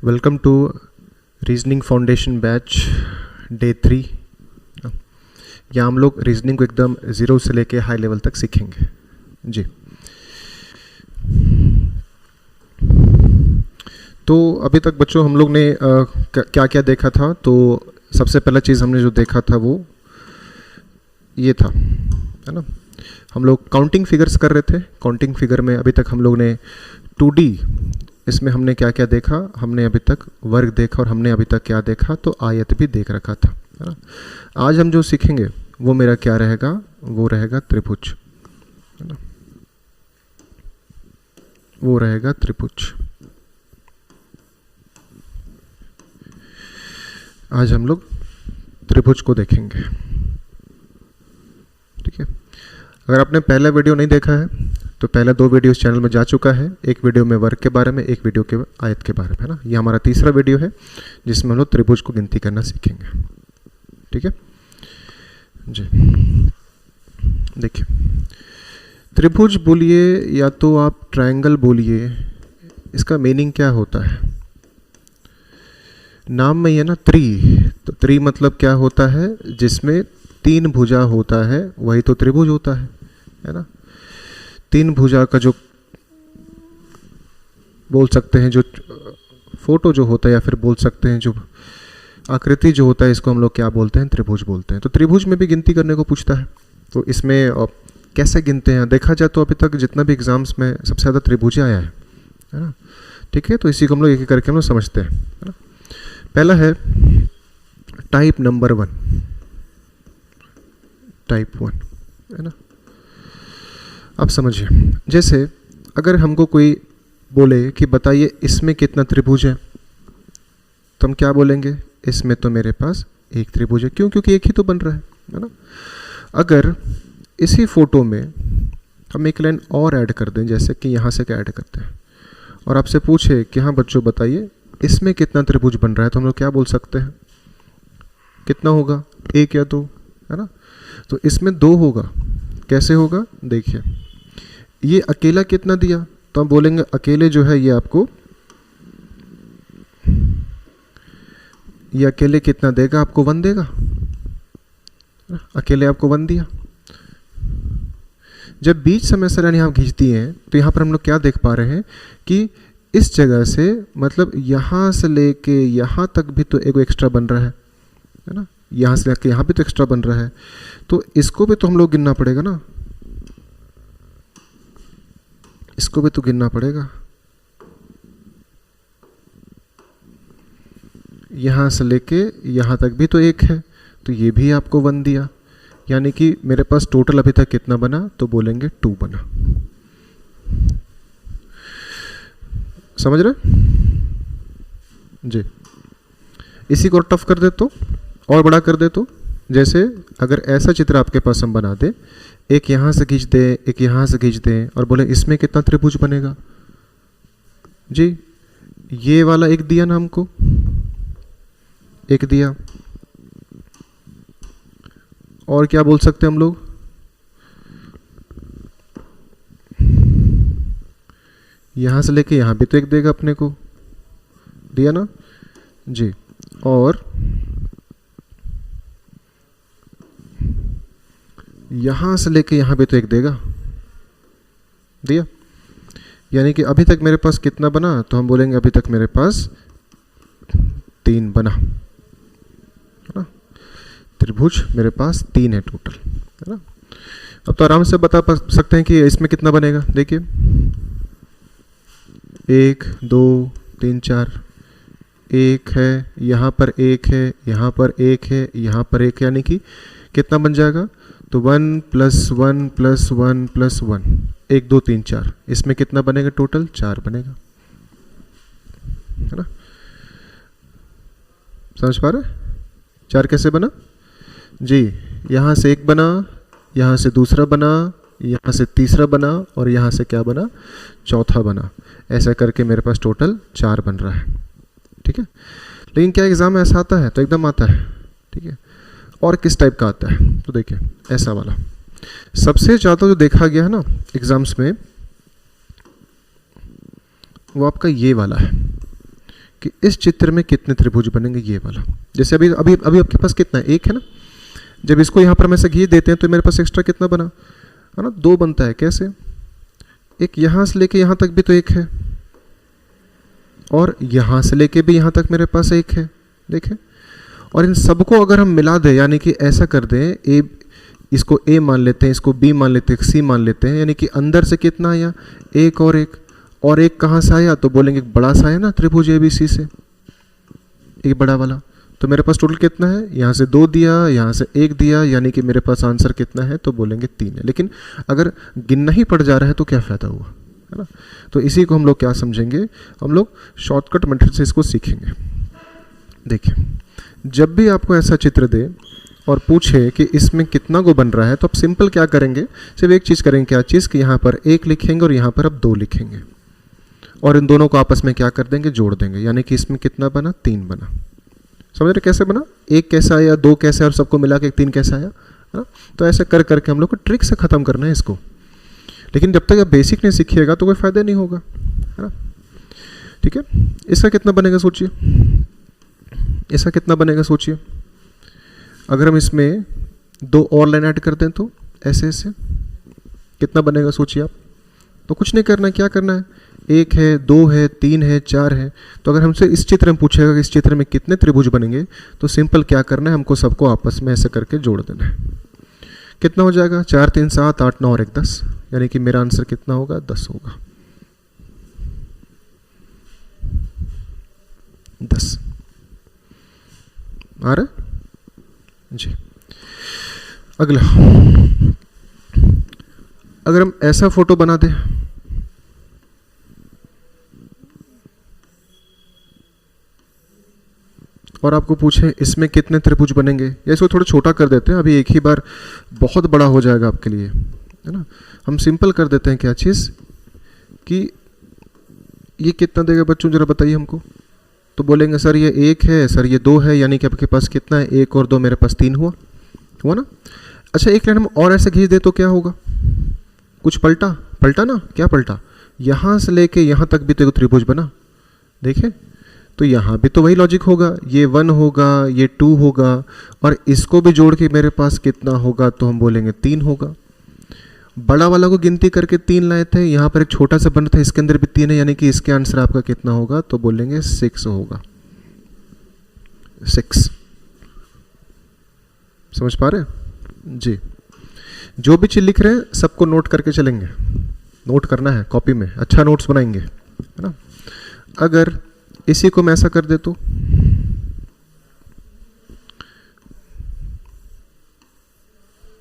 Welcome to reasoning foundation batch day 3। यहाँ हम लोग रीजनिंग को एकदम ज़ीरो से लेके हाई लेवल तक सीखेंगे जी। तो अभी तक बच्चों हम लोग ने क्या क्या देखा था। तो सबसे पहला चीज़ हमने जो देखा था वो ये था, है ना। हम लोग काउंटिंग फिगर्स कर रहे थे। काउंटिंग फिगर में अभी तक हम लोग ने 2D, इसमें हमने क्या क्या देखा, हमने अभी तक वर्ग देखा और हमने अभी तक क्या देखा, तो आयत भी देख रखा था, है ना। आज हम जो सीखेंगे वो मेरा क्या रहेगा, वो रहेगा त्रिभुज, है ना। वो रहेगा त्रिभुज। आज हम लोग त्रिभुज को देखेंगे, ठीक है। अगर आपने पहला वीडियो नहीं देखा है तो पहला 2 वीडियो इस चैनल में जा चुका है। एक वीडियो में वर्ग के बारे में, एक वीडियो के आयत के बारे में, है ना। ये हमारा तीसरा वीडियो है जिसमें हम लोग त्रिभुज को गिनती करना सीखेंगे, ठीक है जी। देखिए, त्रिभुज बोलिए या तो आप ट्रायंगल बोलिए, इसका मीनिंग क्या होता है। नाम में ये ना त्रि, तो त्रि मतलब क्या होता है, जिसमें 3 भुजा होता है वही तो त्रिभुज होता है ना। 3 भुजा का जो बोल सकते हैं, जो फोटो जो होता है, या फिर बोल सकते हैं जो आकृति जो होता है, इसको हम लोग क्या बोलते हैं, त्रिभुज बोलते हैं। तो त्रिभुज में भी गिनती करने को पूछता है, तो इसमें कैसे गिनते हैं। देखा जाए तो अभी तक जितना भी एग्जाम्स में सबसे ज़्यादा त्रिभुज आया है ना, ठीक है। तो इसी को हम लोग एक एक करके हम लोग समझते हैं, है ना। पहला है टाइप नंबर 1, टाइप 1, है ना। अब समझिए, जैसे अगर हमको कोई बोले कि बताइए इसमें कितना त्रिभुज है, तो हम क्या बोलेंगे, इसमें तो मेरे पास एक त्रिभुज है। क्यों? क्योंकि एक ही तो बन रहा है ना। अगर इसी फोटो में हम एक लाइन और ऐड कर दें, जैसे कि यहाँ से क्या ऐड करते हैं, और आपसे पूछे कि हाँ बच्चों बताइए इसमें कितना त्रिभुज बन रहा है, तो हम लोग क्या बोल सकते हैं, कितना होगा, 1 या 2, है ना। तो इसमें 2 होगा। कैसे होगा, देखिए ये अकेला कितना दिया, तो हम बोलेंगे अकेले जो है ये आपको, ये अकेले कितना देगा, आपको 1 देगा, अकेले आपको 1 दिया। जब बीच समय सरणी आप खींचती हैं तो यहाँ पर हम लोग क्या देख पा रहे हैं कि इस जगह से, मतलब यहाँ से लेके यहाँ तक भी तो एक एक्स्ट्रा बन रहा है ना। यहाँ से लेके यहाँ भी तो एक्स्ट्रा बन रहा है, तो इसको भी तो हम लोग गिनना पड़ेगा ना, इसको भी तो गिनना पड़ेगा। यहाँ से लेके यहाँ तक भी तो 1 है, तो ये भी आपको 1 दिया। यानी कि मेरे पास टोटल अभी तक कितना बना, तो बोलेंगे 2 बना। समझ रहे जी। इसी को टफ कर दे तो, और बड़ा कर दे तो, जैसे अगर ऐसा चित्र आपके पास हम बना दे, एक यहाँ से खींच दे, एक यहाँ से खींच दे, और बोले इसमें कितना त्रिभुज बनेगा जी। ये वाला एक दिया ना हमको, एक दिया, और क्या बोल सकते हैं हम लोग, यहाँ से लेके यहाँ भी तो एक देगा अपने को, दिया ना जी। और यहाँ से लेके यहाँ भी तो एक देगा, दिया। यानी कि अभी तक मेरे पास कितना बना, तो हम बोलेंगे अभी तक मेरे पास 3 बना, है ना। त्रिभुज मेरे पास 3 है टोटल, है ना। अब तो आराम से बता सकते हैं कि इसमें कितना बनेगा। देखिए 1 2 3 4, 1 है, यहाँ पर 1 है, यहाँ पर 1 है, यहाँ पर 1, यानी कि कितना बन जाएगा, तो 1 + 1 + 1 + 1, 1 2 3 4, इसमें कितना बनेगा, टोटल 4 बनेगा, है ना। समझ पा रहे, 4 कैसे बना जी। यहाँ से 1 बना, यहाँ से दूसरा बना, यहाँ से तीसरा बना, और यहाँ से क्या बना, चौथा बना। ऐसा करके मेरे पास टोटल 4 बन रहा है, ठीक है। लेकिन क्या एग्जाम में ऐसा आता है, तो एकदम आता है, ठीक है। और किस टाइप का आता है, तो देखिए ऐसा वाला सबसे ज़्यादा जो देखा गया है ना एग्जाम्स में, वो आपका ये वाला है कि इस चित्र में कितने त्रिभुज बनेंगे, ये वाला। जैसे अभी अभी अभी आपके पास कितना है, एक है ना। जब इसको यहाँ पर हम ऐसे घी देते हैं तो मेरे पास एक्स्ट्रा कितना बना, है ना, 2 बनता है। कैसे, एक यहाँ से लेके यहाँ तक भी तो एक है, और यहाँ से लेके भी यहाँ तक मेरे पास एक है, देखें। और इन सबको अगर हम मिला दें, यानी कि ऐसा कर दें, ए, इसको ए मान लेते हैं, इसको बी मान लेते हैं, सी मान लेते हैं, यानी कि अंदर से कितना आया, एक और एक कहाँ से आया, तो बोलेंगे बड़ा सा है ना त्रिभुज ए बी सी से, एक बड़ा वाला। तो मेरे पास टोटल कितना है, यहाँ से 2 दिया, यहाँ से 1 दिया, यानी कि मेरे पास आंसर कितना है, तो बोलेंगे 3 है। लेकिन अगर गिनना ही पड़ जा रहा है तो क्या फ़ायदा हुआ, है ना। तो इसी को हम लोग क्या समझेंगे, हम लोग शॉर्टकट मेथड से इसको सीखेंगे। देखिए, जब भी आपको ऐसा चित्र दे और पूछे कि इसमें कितना को बन रहा है, तो आप सिंपल क्या करेंगे, सिर्फ एक चीज़ करेंगे, क्या चीज़, कि यहाँ पर 1 लिखेंगे और यहाँ पर अब 2 लिखेंगे, और इन दोनों को आपस में क्या कर देंगे, जोड़ देंगे, यानी कि इसमें कितना बना, 3 बना। समझ रहे कैसे बना, 1 कैसे आया, 2 कैसे, और सबको मिला के 3 कैसे आया, है ना। तो ऐसे कर करके हम लोग को ट्रिक से ख़त्म करना है इसको। लेकिन जब तक आप बेसिक नहीं सीखिएगा तो कोई फ़ायदा नहीं होगा, है ना। ठीक है, इसका कितना बनेगा सोचिए, इसका कितना बनेगा सोचिए। अगर हम इसमें 2 और लाइन ऐड कर दें तो ऐसे ऐसे कितना बनेगा सोचिए आप। तो कुछ नहीं करना है, क्या करना है, 1 है, 2 है, 3 है, 4 है। तो अगर हमसे इस चित्र में पूछेगा कि इस चित्र में कितने त्रिभुज बनेंगे, तो सिंपल क्या करना है, हमको सबको आपस में ऐसे करके जोड़ देना है। कितना हो जाएगा, 4 3 7 8 9 और 1 10, यानी कि मेरा आंसर कितना होगा, 10 होगा। 10 आ रहा है जी। अगला, अगर हम ऐसा फोटो बना दें, और आपको पूछे इसमें कितने त्रिभुज बनेंगे, या इसको थोड़ा छोटा कर देते हैं, अभी एक ही बार बहुत बड़ा हो जाएगा आपके लिए, है ना। हम सिंपल कर देते हैं क्या चीज़, कि ये कितना देगा बच्चों, जरा बताइए हमको। तो बोलेंगे सर ये 1 है, सर ये 2 है, यानी कि आपके पास कितना है, 1 और 2 मेरे पास 3 हुआ ना। अच्छा, एक लाइन हम और ऐसे खींच दे तो क्या होगा, कुछ पलटा ना, क्या पलटा, यहाँ से लेके यहाँ तक भी तो एक त्रिभुज बना, देखे। तो यहाँ भी तो वही लॉजिक होगा, ये 1 होगा, ये 2 होगा, और इसको भी जोड़ के मेरे पास कितना होगा, तो हम बोलेंगे 3 होगा। बड़ा वाला को गिनती करके 3 लाए थे, यहाँ पर एक छोटा सा बन था, इसके अंदर भी 3 है, यानी कि इसके आंसर आपका कितना होगा, तो बोलेंगे 6 होगा, 6। समझ पा रहे हैं जी। जो भी चीज लिख रहे हैं सबको नोट करके चलेंगे, नोट करना है कॉपी में, अच्छा नोट्स बनाएंगे, है ना। अगर इसी को मैं ऐसा कर दे तो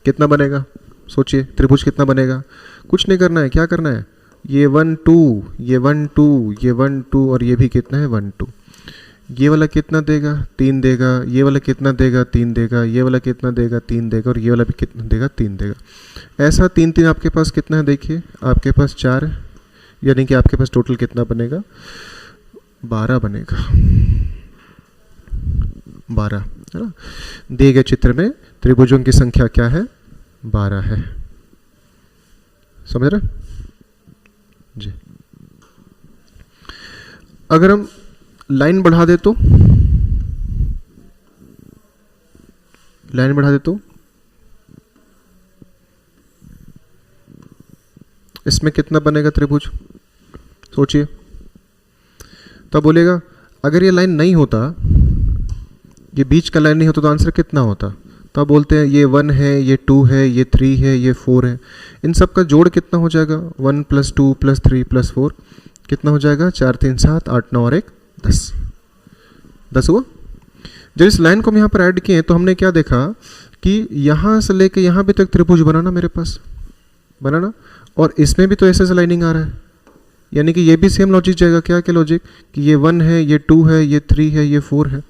कितना बनेगा सोचिए, त्रिभुज कितना बनेगा। कुछ नहीं करना है, क्या करना है, ये 1 2, ये 1 2, ये 1 2, और ये भी कितना है 1 2। ये वाला कितना देगा, 3 देगा, ये वाला कितना देगा, 3 देगा, ये वाला कितना देगा, 3 देगा, और ये वाला भी कितना देगा, 3 देगा। ऐसा 3 3 आपके पास कितना है, देखिए आपके पास 4 है, यानी कि आपके पास टोटल कितना बनेगा, 12 बनेगा, 12, है ना। दिए गए चित्र में त्रिभुजों की संख्या क्या है, 12 है। समझ रहे जी। अगर हम लाइन बढ़ा दे तो, लाइन बढ़ा दे तो इसमें कितना बनेगा त्रिभुज सोचिए। तो बोलेगा अगर ये लाइन नहीं होता, ये बीच का लाइन नहीं होता, तो आंसर कितना होता। तो आप बोलते हैं ये 1 है, ये 2 है, ये 3 है, ये 4 है, इन सब का जोड़ कितना हो जाएगा, 1 + 2 + 3 + 4 कितना हो जाएगा, 4 3 7 8 9 और 1 10, 10 हुआ। जब इस लाइन को हम यहाँ पर ऐड किए तो हमने क्या देखा कि यहाँ से लेके यहाँ भी तो एक त्रिभुज बनाना मेरे पास, बनाना, और इसमें भी तो ऐसे से लाइनिंग आ रहा है, यानी कि ये भी सेम लॉजिक जाएगा। क्या क्या लॉजिक, कि ये 1 है, ये 2 है, ये 3 है, ये 4 है,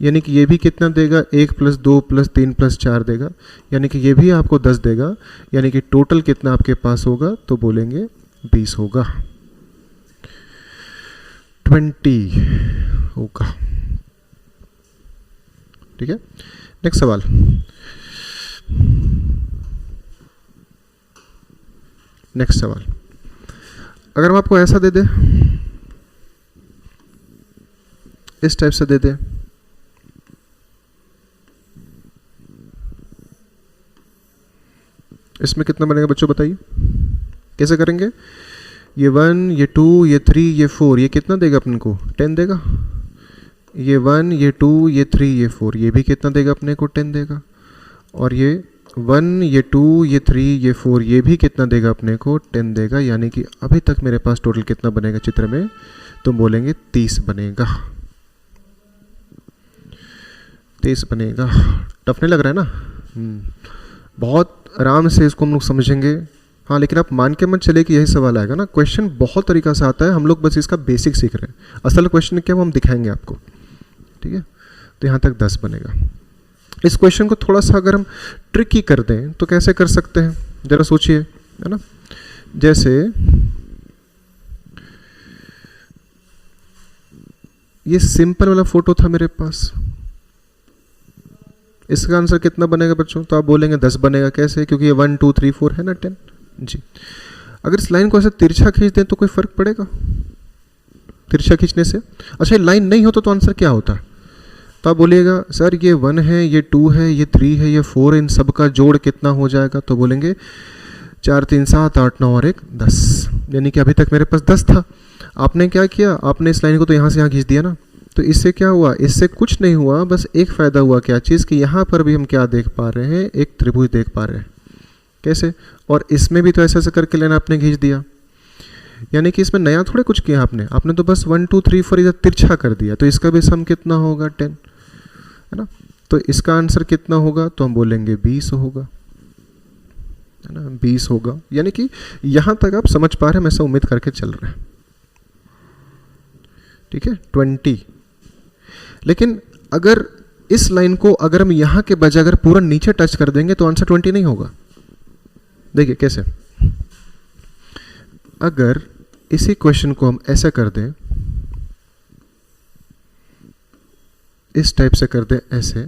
यानी कि ये भी कितना देगा, 1 + 2 + 3 + 4 देगा, यानी कि ये भी आपको 10 देगा, यानी कि टोटल कितना आपके पास होगा, तो बोलेंगे 20 होगा, 20 होगा। ठीक है, नेक्स्ट सवाल। नेक्स्ट सवाल, अगर हम आपको ऐसा दे दे, इस टाइप से दे दें, इसमें कितना बनेगा बच्चों बताइए, कैसे करेंगे? ये 1, ये 2, ये 3, ये 4, ये कितना देगा अपने को? 10 देगा। ये 1, ये 2, ये 3, ये 4, ये भी कितना देगा अपने को? 10 देगा। और ये 1, ये 2, ये 3, ये 4, ये भी कितना देगा अपने को? 10 देगा। यानी कि अभी तक मेरे पास टोटल कितना बनेगा चित्र में? तुम बोलेंगे 30 बनेगा। 30 बनेगा। टफ नहीं लग रहा है ना? बहुत आराम से इसको हम लोग समझेंगे। हाँ, लेकिन आप मान के मत चले कि यही सवाल आएगा ना। क्वेश्चन बहुत तरीका से आता है, हम लोग बस इसका बेसिक सीख रहे हैं। असल क्वेश्चन क्या वो हम दिखाएंगे आपको, ठीक है? तो यहाँ तक 10 बनेगा। इस क्वेश्चन को थोड़ा सा अगर हम ट्रिकी कर दें तो कैसे कर सकते हैं, जरा सोचिए, है ना? जैसे ये सिंपल वाला फोटो था मेरे पास, इसका आंसर कितना बनेगा बच्चों? तो आप बोलेंगे 10 बनेगा। कैसे? क्योंकि ये 1, 2, 3, 4 है ना, 10 जी। अगर इस लाइन को ऐसे तिरछा खींच दें तो कोई फर्क पड़ेगा तिरछा खींचने से? अच्छा, लाइन नहीं हो तो आंसर क्या होता है? तो आप बोलिएगा सर ये 1 है, ये 2 है, ये 3 है, ये 4 है, इन सब का जोड़ कितना हो जाएगा? तो बोलेंगे 4, 3, 7, 8, 9 और 1 10। यानी कि अभी तक मेरे पास 10 था। आपने क्या किया? आपने इस लाइन को तो यहाँ से यहाँ खींच दिया ना। तो इससे क्या हुआ? इससे कुछ नहीं हुआ, बस एक फ़ायदा हुआ। क्या चीज़? कि यहाँ पर भी हम क्या देख पा रहे हैं? एक त्रिभुज देख पा रहे हैं। कैसे? और इसमें भी तो ऐसे ऐसे करके लाइन आपने खींच दिया। यानी कि इसमें नया थोड़े कुछ किया आपने तो बस 1, 2, 3, 4 इधर तिरछा कर दिया। तो इसका भी सम कितना होगा? 10, है ना? तो इसका आंसर कितना होगा? तो हम बोलेंगे 20 होगा, है ना? 20 होगा। यानी कि यहाँ तक आप समझ पा रहे हैं, मैं ऐसा उम्मीद करके चल रहे हैं, ठीक है? 20। लेकिन अगर इस लाइन को अगर हम यहाँ के बजाय अगर पूरा नीचे टच कर देंगे तो आंसर 20 नहीं होगा। देखिए कैसे, अगर इसी क्वेश्चन को हम ऐसा कर दें, इस टाइप से कर दें ऐसे,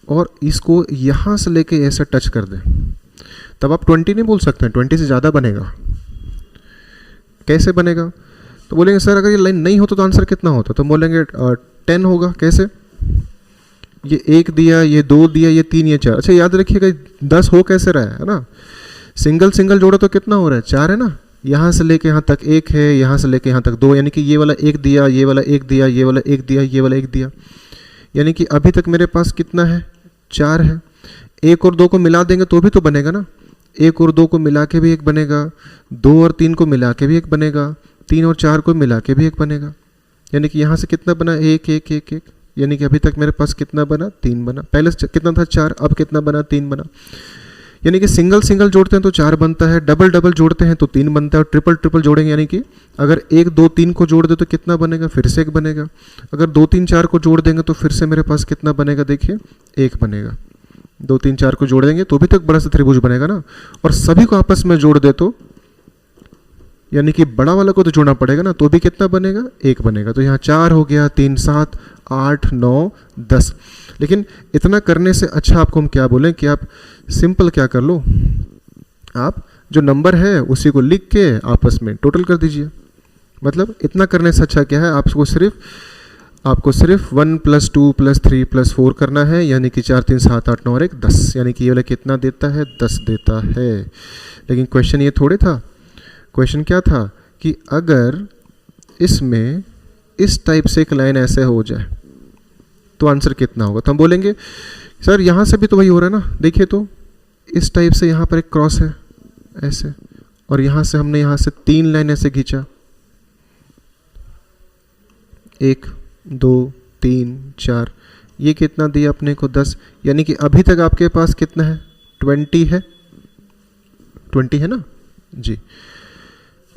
और इसको यहाँ से लेके ऐसे टच कर दें, तब आप 20 नहीं बोल सकते हैं, 20 से ज़्यादा बनेगा। कैसे बनेगा? तो बोलेंगे सर अगर ये लाइन नहीं होता तो आंसर कितना होता? तो बोलेंगे 10 होगा। कैसे? ये 1 दिया, ये 2 दिया, ये 3, ये 4। अच्छा याद रखिएगा 10 हो कैसे रहा है ना? सिंगल सिंगल जोड़ा तो कितना हो रहा है? 4 है ना? यहाँ से लेके यहाँ तक 1 है, यहाँ से लेके यहाँ तक 2, यानी कि ये वाला 1 दिया, ये वाला 1 दिया, ये वाला 1 दिया, ये वाला 1 दिया। यानी कि अभी तक मेरे पास कितना है? 4 है। 1 और 2 को मिला देंगे तो भी तो बनेगा ना। 1 और 2 को मिला के भी 1 बनेगा, 2 और 3 को मिला के भी 1 बनेगा, 3 और 4 को मिला के भी 1 बनेगा। यानी कि यहाँ से कितना बना? 1, 1, 1, 1। यानी कि अभी तक मेरे पास कितना बना? 3 बना। पहले कितना था? 4। अब कितना बना? 3 बना। यानी कि सिंगल सिंगल जोड़ते हैं तो 4 बनता है, डबल डबल जोड़ते हैं तो 3 बनता है, और ट्रिपल ट्रिपल जोड़ेंगे यानी कि अगर 1, 2, 3 को जोड़ दे तो कितना बनेगा? फिर से 1 बनेगा। अगर 2, 3, 4 को जोड़ देंगे तो फिर से मेरे पास कितना बनेगा? देखिए 1 बनेगा। 2, 3, 4 को जोड़ देंगे तो भी तक बड़ा सा त्रिभुज बनेगा ना। और सभी को आपस में जोड़ दे तो यानी कि बड़ा वाला को तो जोड़ना पड़ेगा ना, तो भी कितना बनेगा? 1 बनेगा। तो यहाँ 4 हो गया, 3, 7, 8, 9, 10। लेकिन इतना करने से अच्छा आपको हम क्या बोलें कि आप सिंपल क्या कर लो, आप जो नंबर है उसी को लिख के आपस में टोटल कर दीजिए। मतलब इतना करने से अच्छा क्या है, आपको सिर्फ 1 + 2 + 3 + 4 करना है। यानी कि 4, 3, 7, 8, 9 और 1 10। यानी कि ये वाला कितना देता है? 10 देता है। लेकिन क्वेश्चन ये थोड़े था। क्वेश्चन क्या था कि अगर इसमें इस टाइप से एक लाइन ऐसे हो जाए तो आंसर कितना होगा? तो हम बोलेंगे सर यहाँ से भी तो वही हो रहा है ना। देखिए तो इस टाइप से यहाँ पर एक क्रॉस है ऐसे, और यहाँ से हमने यहाँ से 3 लाइन ऐसे खींचा, 1, 2, 3, 4। ये कितना दिया अपने को? 10। यानी कि अभी तक आपके पास कितना है? 20 है। 20 है ना जी।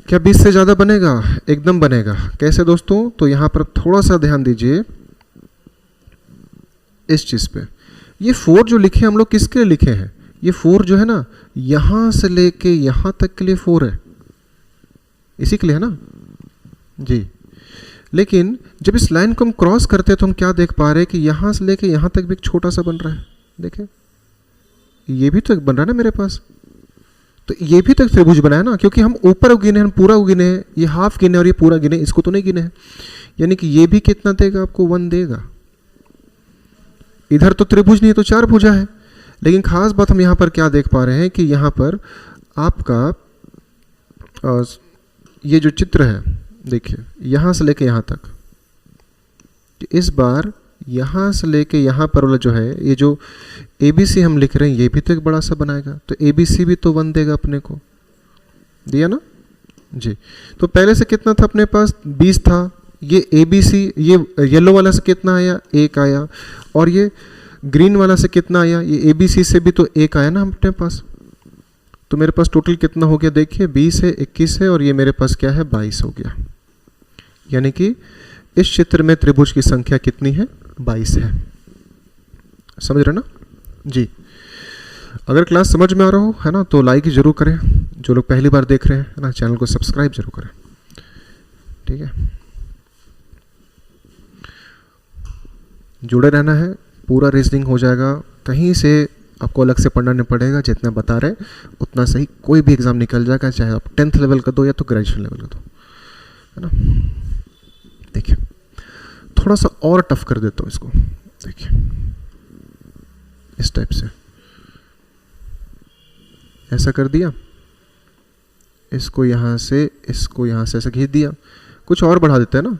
क्या 20 से ज़्यादा बनेगा? एकदम बनेगा। कैसे दोस्तों? तो यहाँ पर थोड़ा सा ध्यान दीजिए इस चीज़ पे। ये 4 जो लिखे हम लोग किसके लिए लिखे हैं? ये 4 जो है ना, यहाँ से लेके यहाँ तक के लिए 4 है, इसी के लिए है ना जी। लेकिन जब इस लाइन को हम क्रॉस करते हैं तो हम क्या देख पा रहे हैं कि यहाँ से लेके यहाँ तक भी एक छोटा सा बन रहा है। देखें ये भी तो एक बन रहा है ना मेरे पास। तो ये भी तो त्रिभुज बनाया ना, क्योंकि हम ऊपर गिने, हम पूरा गिने, ये हाफ गिने और ये पूरा गिने, इसको तो नहीं गिने हैं। यानी कि ये भी कितना देगा आपको, 1 देगा। इधर तो त्रिभुज नहीं है, तो 4 भुजा है। लेकिन खास बात हम यहाँ पर क्या देख पा रहे हैं कि यहाँ पर आपका ये जो चित्र है, देखिए यहाँ से लेके यहाँ तक, इस बार यहाँ से लेके यहाँ पर वाला जो है, ये जो ABC हम लिख रहे हैं, ये भी तो एक बड़ा सा बनाएगा, तो ABC भी तो 1 देगा अपने को, दिया ना जी। तो पहले से कितना था अपने पास, 20 था। ये ABC, ये येलो वाला से कितना आया, 1 आया। और ये ग्रीन वाला से कितना आया, ये ABC से भी तो 1 आया ना अपने पास। तो मेरे पास टोटल कितना हो गया, देखिए 20 है, 21 है, और ये मेरे पास क्या है, 22 हो गया। यानी कि इस चित्र में त्रिभुज की संख्या कितनी है, 22 है। समझ रहे ना जी। अगर क्लास समझ में आ रहा हो, है ना, तो लाइक जरूर करें। जो लोग पहली बार देख रहे हैं, है ना, चैनल को सब्सक्राइब जरूर करें, ठीक है। जुड़े रहना है, पूरा रीजनिंग हो जाएगा, कहीं से आपको अलग से पढ़ना नहीं पड़ेगा। जितना बता रहे उतना सही कोई भी एग्जाम निकल जाएगा, चाहे आप 10th लेवल का दो या तो ग्रेजुएशन लेवल का दो, है ना। देखिए थोड़ा सा और टफ कर देता हूँ इसको, देखिए इस टाइप से ऐसा कर दिया, इसको यहाँ से ऐसा खींच दिया। कुछ और बढ़ा देते हैं ना,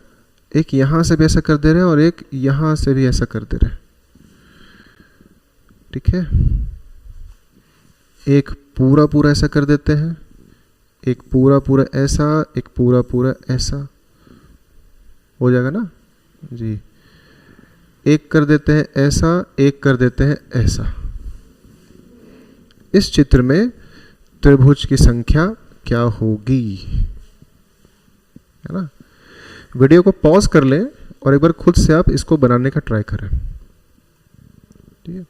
एक यहाँ से भी ऐसा कर दे रहे हैं और एक यहाँ से भी ऐसा कर दे रहे हैं, ठीक है। एक पूरा पूरा ऐसा कर देते हैं, एक पूरा पूरा ऐसा, एक पूरा पूरा ऐसा, हो जाएगा ना जी। एक कर देते हैं ऐसा, एक कर देते हैं ऐसा। इस चित्र में त्रिभुज की संख्या क्या होगी, है ना। वीडियो को पॉज कर लें और एक बार खुद से आप इसको बनाने का ट्राई करें, ठीक है।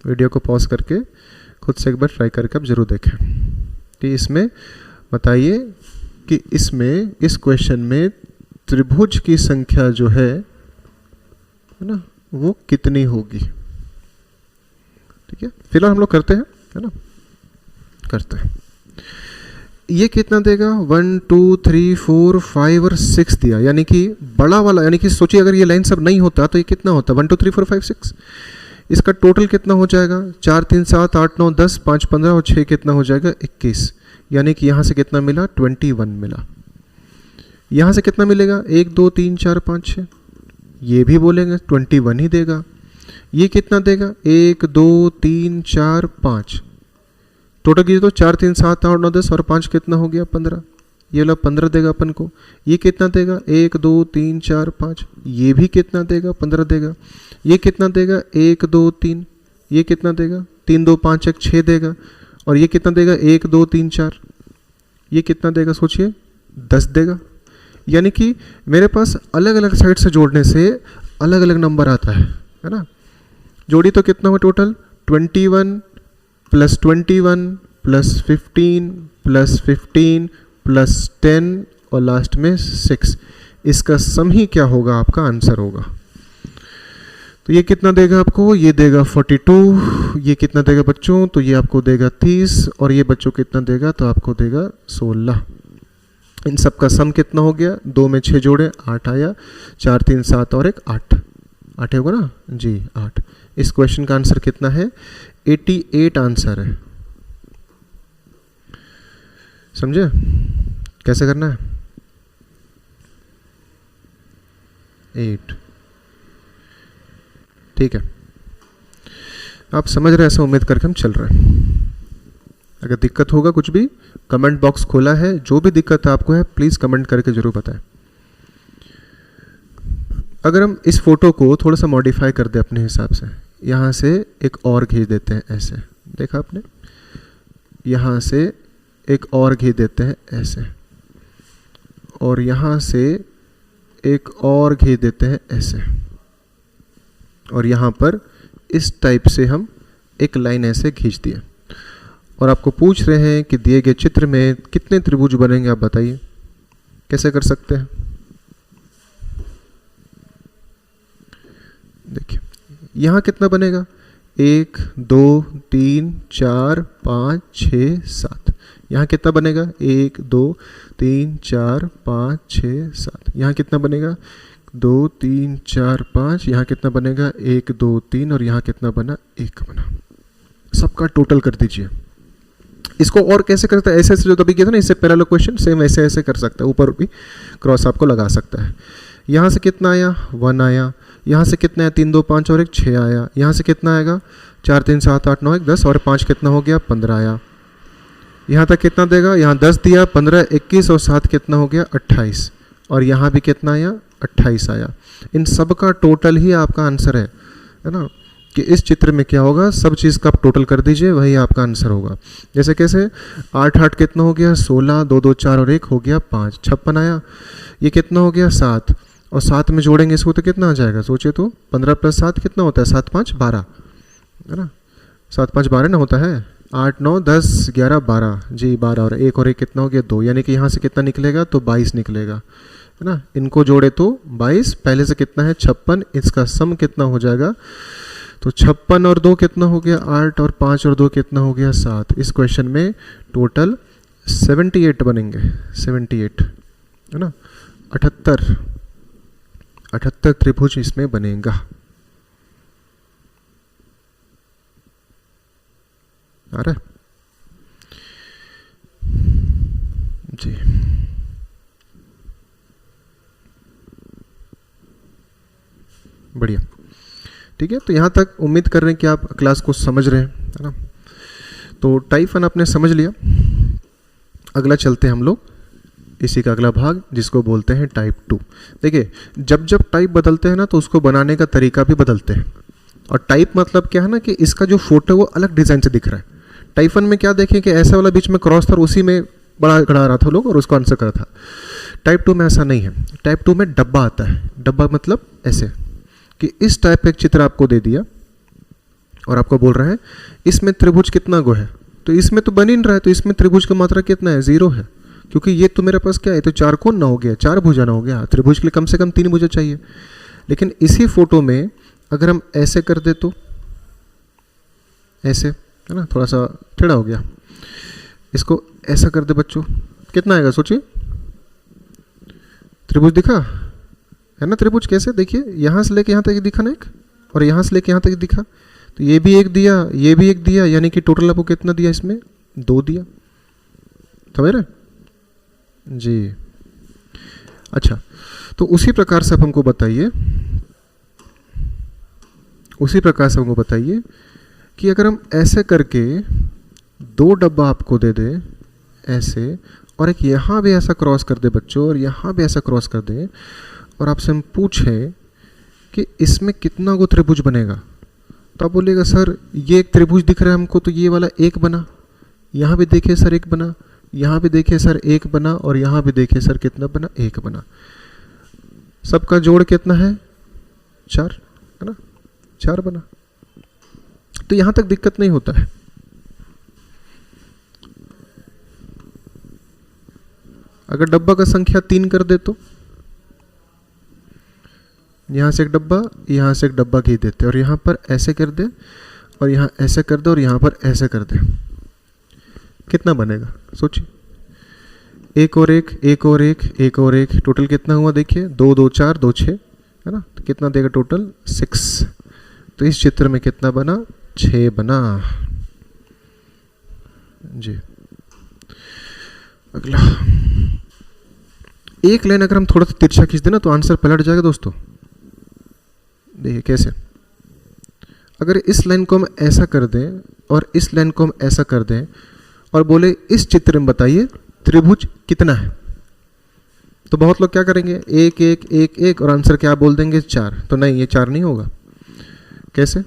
वीडियो को पॉज करके खुद से एक बार ट्राई करके आप जरूर देखें कि इसमें बताइए कि इसमें इस क्वेश्चन में त्रिभुज की संख्या जो है ना, वो कितनी होगी, ठीक है। फिलहाल हम लोग करते हैं, है ना, करते हैं। ये कितना देगा, 1 2 3 4 5 और 6 दिया, यानी कि बड़ा वाला, यानी कि सोचिए अगर ये लाइन सब नहीं होता तो ये कितना होता, 1 2 3 4 5 6। इसका टोटल कितना हो जाएगा, 4 3 7 8 9 10 5 15 और 6 कितना हो जाएगा, 21। यानी कि यहाँ से कितना मिला, 21 मिला। यहाँ से कितना मिलेगा, 1 2 3 4 5 6, ये भी बोलेंगे 21 ही देगा। ये कितना देगा, 1 2 3 4 5, टोटल कीजिए तो 4 3 7 8 9 10 और 5 कितना हो गया, 15। ये वाला 15 देगा अपन को। ये कितना देगा, 1 2 3 4 5, ये भी कितना देगा, 15 देगा। ये कितना देगा, 1 2 3, ये कितना देगा, 3 2 5 1 6 देगा। और ये कितना देगा, 1 2 3 4, ये कितना देगा, सोचिए 10 देगा। यानी कि मेरे पास अलग अलग साइड से जोड़ने से अलग अलग नंबर आता है ना। जोड़ी तो कितना हुआ total, 21 plus 21 plus 15 plus 15 plus 10 और लास्ट में 6। इसका सम ही क्या होगा, आपका आंसर होगा। तो ये कितना देगा आपको, ये देगा 42। ये कितना देगा बच्चों, तो ये आपको देगा 30। और ये बच्चों कितना देगा, तो आपको देगा 16। इन सब का सम कितना हो गया, 2 में 6 जोड़े 8 आया, 4 3 7 और 1 8, 8 होगा ना जी, 8। इस क्वेश्चन का आंसर कितना है, 88 आंसर है। समझे कैसे करना है, 8, ठीक है। आप समझ रहे हैं, ऐसा उम्मीद करके हम चल रहे हैं। अगर दिक्कत होगा कुछ भी, कमेंट बॉक्स खोला है, जो भी दिक्कत आपको है प्लीज़ कमेंट करके ज़रूर बताएं। अगर हम इस फोटो को थोड़ा सा मॉडिफाई कर दें अपने हिसाब से, यहाँ से एक और खींच देते हैं ऐसे, देखा आपने, यहाँ से एक और खींच देते हैं ऐसे, और यहाँ से एक और खींच देते हैं ऐसे, और यहाँ पर इस टाइप से हम एक लाइन ऐसे खींच दिए। और आपको पूछ रहे हैं कि दिए गए चित्र में कितने त्रिभुज बनेंगे, आप बताइए कैसे कर सकते हैं। देखिए यहाँ कितना बनेगा, 1 2 3 4 5 6 7। यहाँ कितना बनेगा? 1 2 3 4 5 6 7। यहाँ कितना बनेगा? 2 3 4 5। यहाँ कितना बनेगा? 1 2 3 और यहाँ कितना बना? 1 बना। सबका टोटल कर दीजिए। इसको और कैसे करता है? ऐसे ऐसे जो तभी किया था ना, इससे पैरेलल क्वेश्चन सेम ऐसे ऐसे कर सकता है, ऊपर भी क्रॉस आपको लगा सकता है। यहाँ से कितना आया? 1 आया। यहाँ से कितना है? 3 2 5 और 1 6 आया। यहाँ से कितना आएगा? 4 3 7 8 9 1 10 और 5 कितना हो गया? 15 आया। यहाँ तक कितना देगा? यहाँ 10 दिया, 15 21 और 7 कितना हो गया? 28। और यहाँ भी कितना आया? 28 आया। इन सब का टोटल ही आपका आंसर है ना, कि इस चित्र में क्या होगा, सब चीज़ का आप टोटल कर दीजिए, वही आपका आंसर होगा। जैसे कैसे? 8 8 कितना हो गया? 16, 2 2 4 और 1 हो गया 5, 56 आया। ये कितना हो गया? 7, और 7 में जोड़ेंगे इसको तो कितना आ जाएगा? सोचिए तो 15 + 7 कितना होता है? 7 5 12 है ना, 7 5 12 ना होता है। 8 9 10 11 12 जी 12, और 1 और 1 कितना हो गया? 2, यानी कि यहाँ से कितना निकलेगा? तो 22 निकलेगा, है ना। इनको जोड़े तो 22, पहले से कितना है? 56, इसका सम कितना हो जाएगा? तो 56 और 2 कितना हो गया? 8, और 5 और 2 कितना हो गया? 7। इस क्वेश्चन में टोटल 78 बनेंगे, 78 है ना। 78 त्रिभुज इसमें बनेगा। आ रहा है जी। बढ़िया, ठीक है। तो यहाँ तक उम्मीद कर रहे हैं कि आप क्लास को समझ रहे हैं, है ना। तो टाइप 1 आपने समझ लिया। अगला चलते हैं हम लोग इसी का अगला भाग, जिसको बोलते हैं टाइप 2। देखिए, जब जब टाइप बदलते हैं ना, तो उसको बनाने का तरीका भी बदलते हैं। और टाइप मतलब क्या है ना, कि इसका जो फोटो है वो अलग डिज़ाइन से दिख रहा है। टाइप 1 में क्या देखें कि ऐसा वाला बीच में क्रॉस था, उसी में बड़ा खड़ा रहा था लोग और उसको आंसर करा था। टाइप 2 में ऐसा नहीं है। टाइप 2 में डब्बा आता है। डब्बा मतलब ऐसे कि इस टाइप का एक चित्र आपको दे दिया और आपको बोल रहा है इसमें त्रिभुज कितना गो है, तो इसमें तो बन ही नहीं रहा है, तो इसमें त्रिभुज का मात्रा कितना है? 0 है, क्योंकि ये तो मेरे पास क्या है, तो 4 कोण ना हो गया, 4 भुजा ना हो गया। त्रिभुज के लिए कम से कम 3 भुजा चाहिए। लेकिन इसी फोटो में अगर हम ऐसे कर दे तो ऐसे, है ना, थोड़ा सा टेढ़ा हो गया। इसको ऐसा कर दे बच्चों, कितना आएगा? सोचिए, त्रिभुज दिखा है ना। त्रिभुज कैसे? देखिए, यहाँ से लेके यहाँ तक दिखा ना एक, और यहाँ से लेके यहाँ तक दिखा, तो ये भी एक दिया, ये भी एक दिया, यानी कि टोटल आपको कितना दिया? इसमें 2 दिया। समझ रहे जी? अच्छा, तो उसी प्रकार से आप हमको बताइए, कि अगर हम ऐसे करके 2 डब्बा आपको दे दे ऐसे, और एक यहाँ भी ऐसा क्रॉस कर दे बच्चों, और यहाँ भी ऐसा क्रॉस कर दे, और आपसे हम पूछें कि इसमें कितना गो त्रिभुज बनेगा, तो आप बोलिएगा सर ये एक त्रिभुज दिख रहा है हमको, तो ये वाला 1 बना, यहाँ भी देखिए सर 1 बना, यहाँ भी देखिए सर 1 बना, और यहाँ भी देखिए सर कितना बना? 1 बना। सबका जोड़ कितना है? 4, है ना, 4 बना। तो यहाँ तक दिक्कत नहीं होता है। अगर डब्बा का संख्या 3 कर दे तो यहाँ से एक डब्बा, यहाँ से एक डब्बा खींच देते, और यहाँ पर ऐसे कर दे, और यहाँ ऐसे कर दे, और यहाँ पर ऐसे कर दे, कितना बनेगा? सोचिए, 1 और 1, 1 और 1, 1 और 1, टोटल कितना हुआ? देखिए, 2 2 4 2 6, है ना। तो कितना देगा टोटल? 6। तो इस चित्र में कितना बना? 6 बना जी। अगला, एक लाइन अगर हम थोड़ा सा तिरछा खींच देना तो आंसर पलट जाएगा दोस्तों। देखिए कैसे, अगर इस लाइन को हम ऐसा कर दें और इस लाइन को हम ऐसा कर दें और बोले इस चित्र में बताइए त्रिभुज कितना है, तो बहुत लोग क्या करेंगे? 1 1 1 1 और आंसर क्या बोल देंगे? 4। तो नहीं, ये 4 नहीं होगा। कैसे?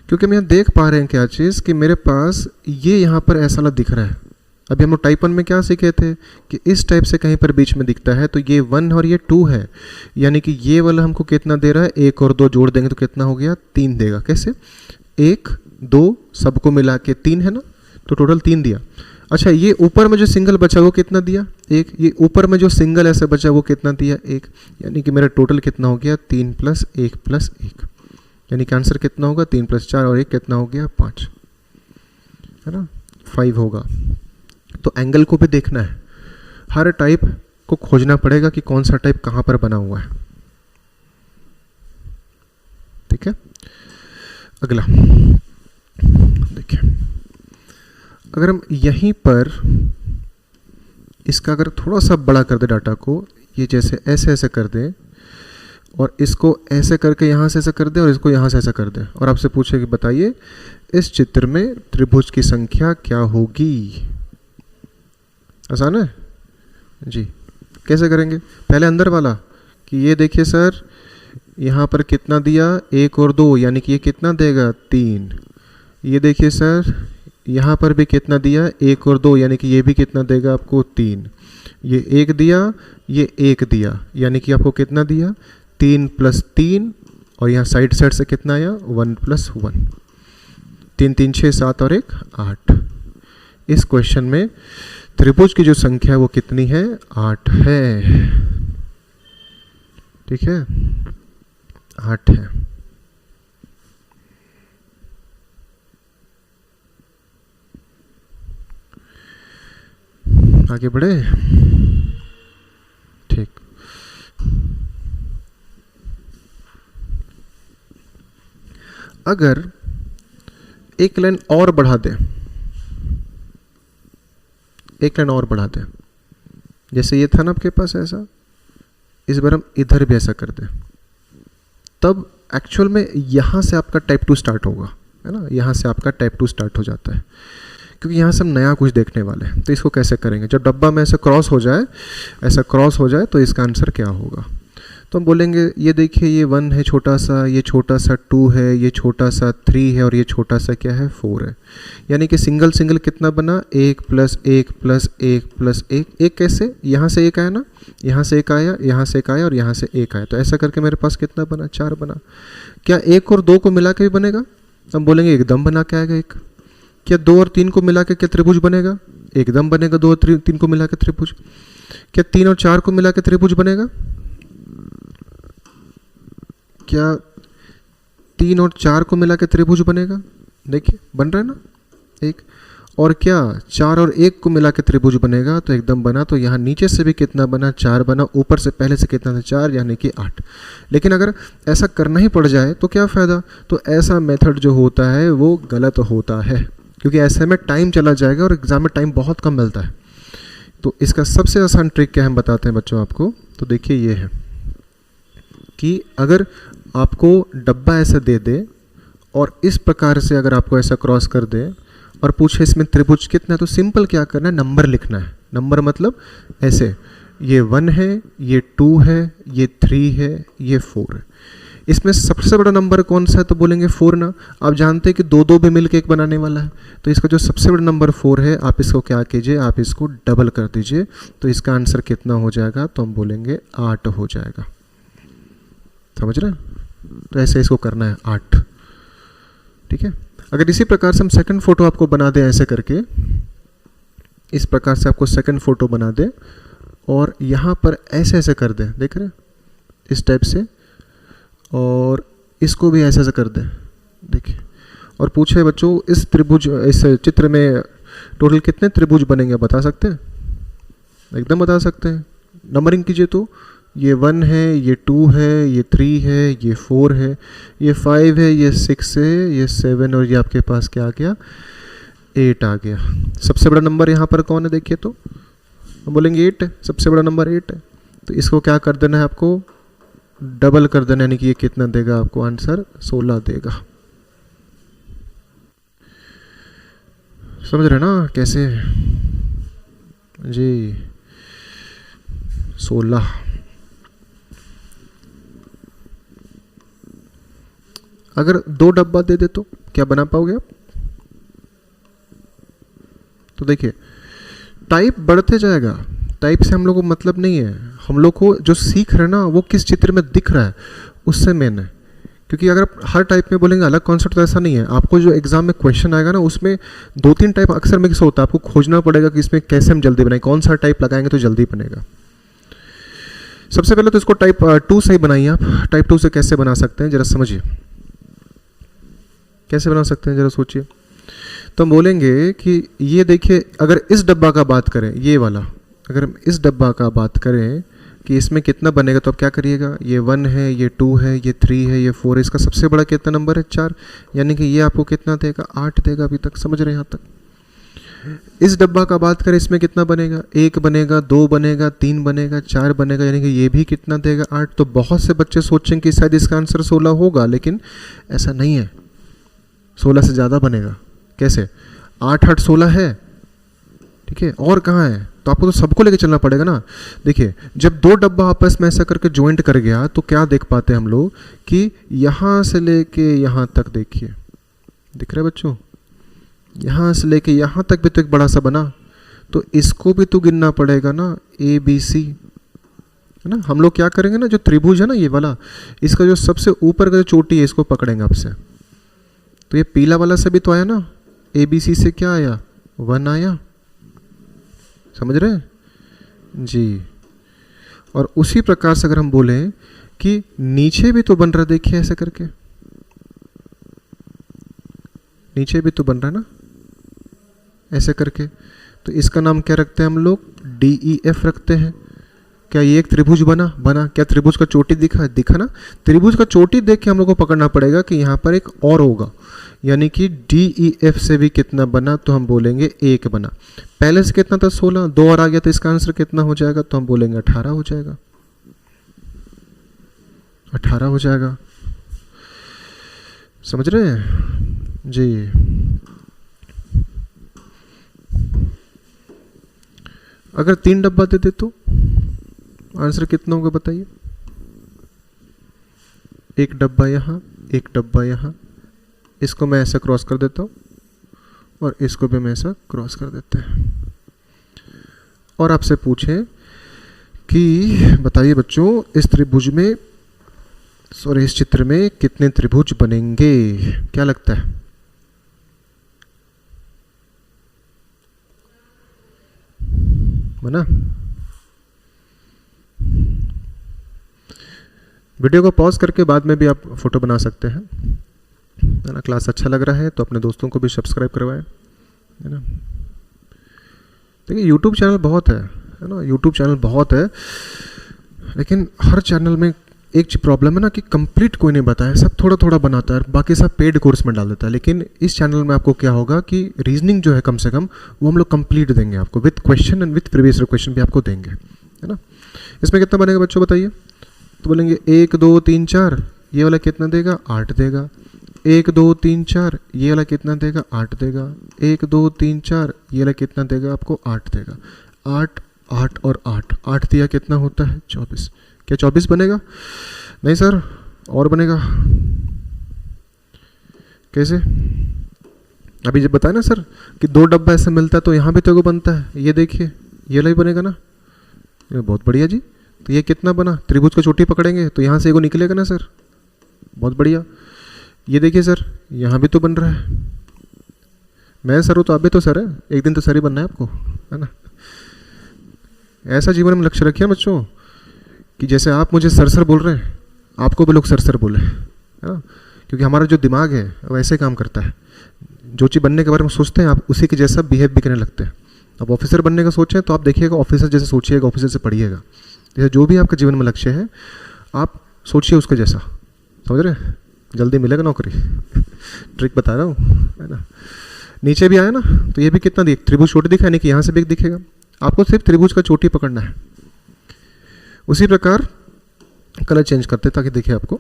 क्योंकि हम यहाँ देख पा रहे हैं क्या चीज़, कि मेरे पास ये यहाँ पर ऐसा वाला दिख रहा है। अभी हम लोग टाइप 1 में क्या सीखे थे कि इस टाइप से कहीं पर बीच में दिखता है, तो ये 1 और ये 2 है, यानी कि ये वाला हमको कितना दे रहा है? 1 और 2 जोड़ देंगे तो कितना हो गया? 3 देगा। कैसे? 1 2 सबको मिला के 3 है ना, तो टोटल 3 दिया। अच्छा, ये ऊपर में जो सिंगल बचा वो कितना दिया? 1। ये ऊपर में जो सिंगल ऐसे बचा वो कितना दिया? 1। यानी कि मेरा टोटल कितना हो गया? 3 + 1 + 1। यानी कि आंसर कितना होगा, 3 + 4 और 1 कितना हो गया, 5, है ना, 5 होगा। तो एंगल को भी देखना है, हर टाइप को खोजना पड़ेगा कि कौन सा टाइप कहाँ पर बना हुआ है। ठीक है, अगला देखिए, अगर हम यहीं पर इसका अगर थोड़ा सा बड़ा कर दे डाटा को, ये जैसे ऐसे ऐसे कर दें और इसको ऐसे करके यहाँ से ऐसे कर दे और इसको यहाँ से ऐसे कर दे और आपसे पूछे कि बताइए इस चित्र में त्रिभुज की संख्या क्या होगी। आसान है जी। कैसे करेंगे, पहले अंदर वाला कि ये देखिए सर यहाँ पर कितना दिया, 1 और 2, यानी कि ये कितना देगा, 3। ये देखिए सर यहाँ पर भी कितना दिया, 1 और 2, यानी कि ये भी कितना देगा आपको, 3। ये 1 दिया, ये 1 दिया, यानी कि आपको कितना दिया, 3 + 3, और यहाँ साइड से कितना आया, 1 + 1। 3 3 6 7 और 1 8। इस क्वेश्चन में त्रिभुज की जो संख्या है वो कितनी है, 8 है। ठीक है, 8 है। आगे बढ़े, ठीक। अगर एक लाइन और बढ़ा दे, एक लाइन और बढ़ा दे, जैसे ये था ना आपके पास ऐसा, इस बार हम इधर भी ऐसा कर दें, तब एक्चुअल में यहाँ से आपका टाइप 2 स्टार्ट होगा, है ना, यहाँ से आपका टाइप 2 स्टार्ट हो जाता है, क्योंकि यहाँ से हम नया कुछ देखने वाले हैं। तो इसको कैसे करेंगे, जब डब्बा में ऐसे क्रॉस हो जाए, ऐसा क्रॉस हो जाए, तो इसका आंसर क्या होगा। तो हम बोलेंगे ये देखिए ये 1 है छोटा सा, ये छोटा सा 2 है, ये छोटा सा 3 है और ये छोटा सा क्या है, 4 है। यानी कि सिंगल सिंगल कितना बना, 1 + 1 + 1 + 1। एक कैसे, यहाँ से 1 आया ना, यहाँ से 1 आया, यहाँ से 1 आया और यहाँ से 1 आया, तो ऐसा करके मेरे पास कितना बना, 4 बना। क्या 1 और 2 को मिला के भी बनेगा, हम बोलेंगे एकदम बना के आएगा 1। क्या 2 और 3 को मिला के क्या त्रिभुज बनेगा, एकदम बनेगा 2 और 3 को मिला के त्रिभुज। क्या 3 और 4 को मिला के त्रिभुज बनेगा, क्या 3 और 4 को मिला के त्रिभुज बनेगा, देखिए बन रहा है ना 1। और क्या 4 और 1 को मिला के त्रिभुज बनेगा, तो एकदम बना। तो यहाँ नीचे से भी कितना बना, 4 बना, ऊपर से पहले से कितना था, 4, यानी कि 8। लेकिन अगर ऐसा करना ही पड़ जाए तो क्या फ़ायदा, तो ऐसा मेथड जो होता है वो गलत होता है, क्योंकि ऐसे में टाइम चला जाएगा और एग्ज़ाम में टाइम बहुत कम मिलता है। तो इसका सबसे आसान ट्रिक क्या हम बताते हैं बच्चों आपको, तो देखिए ये है कि अगर आपको डब्बा ऐसा दे दे और इस प्रकार से अगर आपको ऐसा क्रॉस कर दे और पूछे इसमें त्रिभुज कितना है, तो सिंपल क्या करना है, नंबर लिखना है। नंबर मतलब ऐसे, ये 1 है, ये 2 है, ये 3 है, ये 4 है। इसमें सबसे बड़ा नंबर कौन सा है, तो बोलेंगे 4 ना। आप जानते हैं कि 2 भी मिलकर 1 बनाने वाला है, तो इसका जो सबसे बड़ा नंबर 4 है, आप इसको क्या कीजिए, आप इसको डबल कर दीजिए, तो इसका आंसर कितना हो जाएगा, तो हम बोलेंगे 8 हो जाएगा। समझ रहे हैं, तो ऐसे इसको करना है 8। ठीक है, अगर इसी प्रकार से हम सेकंड फोटो आपको बना दें, ऐसे करके इस प्रकार से आपको सेकंड फोटो बना दें और यहाँ पर ऐसे ऐसे कर दें, देख रहे हैं, इस टाइप से, और इसको भी ऐसे ऐसे कर दें, देखिए, और पूछे बच्चों इस त्रिभुज, इस चित्र में टोटल कितने त्रिभुज बनेंगे, बता सकते हैं, एकदम बता सकते हैं। नंबरिंग कीजिए, तो ये 1 है, ये 2 है, ये 3 है, ये 4 है, ये 5 है, ये 6 है, ये 7 और ये आपके पास क्या आ गया, 8 आ गया। सबसे बड़ा नंबर यहाँ पर कौन है, देखिए, तो हम बोलेंगे 8 है, सबसे बड़ा नंबर 8 है। तो इसको क्या कर देना है, आपको डबल कर देना, यानी कि ये कितना देगा आपको आंसर, 16 देगा। समझ रहे ना कैसे जी, 16। अगर 2 डब्बा दे दे तो क्या बना पाओगे आप, तो देखिए टाइप बढ़ते जाएगा, टाइप से हम लोग को मतलब नहीं है, हम लोग को जो सीख रहे हैं ना वो किस चित्र में दिख रहा है उससे मेन है। क्योंकि अगर आप हर टाइप में बोलेंगे अलग कॉन्सेप्ट, तो ऐसा नहीं है। आपको जो एग्जाम में क्वेश्चन आएगा ना उसमें 2-3 टाइप अक्सर मिक्स होता है, आपको खोजना पड़ेगा कि इसमें कैसे हम जल्दी बनाएं, कौन सा टाइप लगाएंगे तो जल्दी बनेगा। सबसे पहले तो इसको टाइप 2 से ही बनाइए आप। टाइप 2 से कैसे बना सकते हैं जरा समझिए। कैसे बना सकते हैं, ज़रा सोचिए। तो हम बोलेंगे कि ये देखिए, अगर इस डब्बा का बात करें, ये वाला, अगर हम इस डब्बा का बात करें कि इसमें कितना बनेगा, तो आप क्या करिएगा, ये 1 है, ये 2 है, ये 3 है, ये 4 है, इसका सबसे बड़ा कितना नंबर है, 4, यानी कि ये आपको कितना देगा, 8 देगा। अभी तक समझ रहे हैं यहाँ तक। इस डब्बा का बात करें, इसमें कितना बनेगा, 1 बनेगा, 2 बनेगा, 3 बनेगा, 4 बनेगा, यानी कि ये भी कितना देगा, 8। तो बहुत से बच्चे सोचेंगे कि शायद इसका आंसर 16 होगा, लेकिन ऐसा नहीं है, 16 से ज़्यादा बनेगा। कैसे, 8 8 16 है, ठीक है, और कहाँ है, तो आपको तो सबको लेके चलना पड़ेगा ना। देखिए, जब 2 डब्बा आपस में ऐसा करके ज्वाइंट कर गया तो क्या देख पाते हैं हम लोग कि यहाँ से लेके यहाँ तक, देखिए दिख रहा है बच्चों, यहाँ से लेके यहाँ तक भी तो एक बड़ा सा बना, तो इसको भी तो गिनना पड़ेगा ना, ABC, है ना। हम लोग क्या करेंगे ना, जो त्रिभुज है ना ये वाला, इसका जो सबसे ऊपर का जो चोटी है इसको पकड़ेंगे आपसे। तो ये पीला वाला से भी तो आया ना, ABC से क्या आया, 1 आया, समझ रहे हैं जी। और उसी प्रकार से अगर हम बोलें कि नीचे भी तो बन रहा, देखिए ऐसे करके नीचे भी तो बन रहा है ना, ऐसे करके, तो इसका नाम क्या रखते हैं हम लोग, DEF रखते हैं। क्या ये एक त्रिभुज बना, क्या त्रिभुज का चोटी दिखा ना। त्रिभुज का चोटी देख के हम लोग को पकड़ना पड़ेगा कि यहाँ पर एक और होगा, यानी कि DEF से भी कितना बना, तो हम बोलेंगे 1 बना। पहले से कितना था, 16, 2 और आ गया, तो इसका आंसर कितना हो जाएगा, तो हम बोलेंगे 18 हो जाएगा, 18 हो जाएगा। समझ रहे हैं जी। अगर 3 डब्बा दे दे तो आंसर कितना होगा बताइए, 1 डब्बा यहाँ, 1 डब्बा यहाँ, इसको मैं ऐसा क्रॉस कर देता हूँ और इसको भी मैं ऐसा क्रॉस कर देते हैं। और आपसे पूछे कि बताइए बच्चों, इस त्रिभुज में, सॉरी इस चित्र में कितने त्रिभुज बनेंगे, क्या लगता है? बना? वीडियो को पॉज करके बाद में भी आप फोटो बना सकते हैं, है ना। क्लास अच्छा लग रहा है तो अपने दोस्तों को भी सब्सक्राइब करवाएं, है ना। देखिए यूट्यूब चैनल बहुत है ना, यूट्यूब चैनल बहुत है, लेकिन हर चैनल में एक प्रॉब्लम है ना कि कंप्लीट कोई नहीं बताया, सब थोड़ा थोड़ा बनाता है, बाकी सब पेड कोर्स में डाल देता है। लेकिन इस चैनल में आपको क्या होगा कि रीजनिंग जो है कम से कम वो हम लोग कंप्लीट देंगे आपको, with question and with previous question भी आपको देंगे, है ना। इसमें कितना बनेगा बच्चों बताइए, तो बोलेंगे 1 2 3 4, ये वाला कितना देगा, 8 देगा। 1 2 3 4, ये वाला कितना देगा, 8 देगा। 1 2 3 4, ये वाला कितना देगा आपको, 8 देगा। 8 8 और 8, 8 दिया कितना होता है, 24। क्या 24 बनेगा? नहीं सर, और बनेगा। कैसे? अभी जब बताया ना सर कि 2 डब्बा ऐसा मिलता है तो यहाँ भी तो एगो बनता है, ये देखिए ये वाला ही बनेगा ना, ये बहुत बढ़िया जी। तो ये कितना बना, त्रिभुज का चोटी पकड़ेंगे तो यहाँ से एगो निकलेगा ना सर, बहुत बढ़िया। ये देखिए सर, यहाँ भी तो बन रहा है। मैं सर हूँ तो आप भी तो सर है, एक दिन तो सर ही बनना है आपको, है ना। ऐसा जीवन में लक्ष्य रखिए बच्चों कि जैसे आप मुझे सर सर बोल रहे हैं, आपको भी लोग सर सर बोले, है ना। क्योंकि हमारा जो दिमाग है वैसे काम करता है, जो चीज़ बनने के बारे में सोचते हैं आप उसी के जैसा बिहेव भी करने लगते हैं। अब ऑफिसर बनने का सोचें तो आप देखिएगा ऑफिसर जैसे सोचिएगा, ऑफिसर से पढ़िएगा। जैसे जो भी आपका जीवन में लक्ष्य है आप सोचिए उसके जैसा, समझ रहे हैं, जल्दी मिलेगा नौकरी। ट्रिक बता रहा हूँ, है ना। नीचे भी आया ना, तो ये भी कितना दिख, त्रिभुज चोटी दिखा, नहीं कि यहाँ से भी दिखेगा। आपको सिर्फ त्रिभुज का चोटी पकड़ना है। उसी प्रकार कलर चेंज करते ताकि देखिए आपको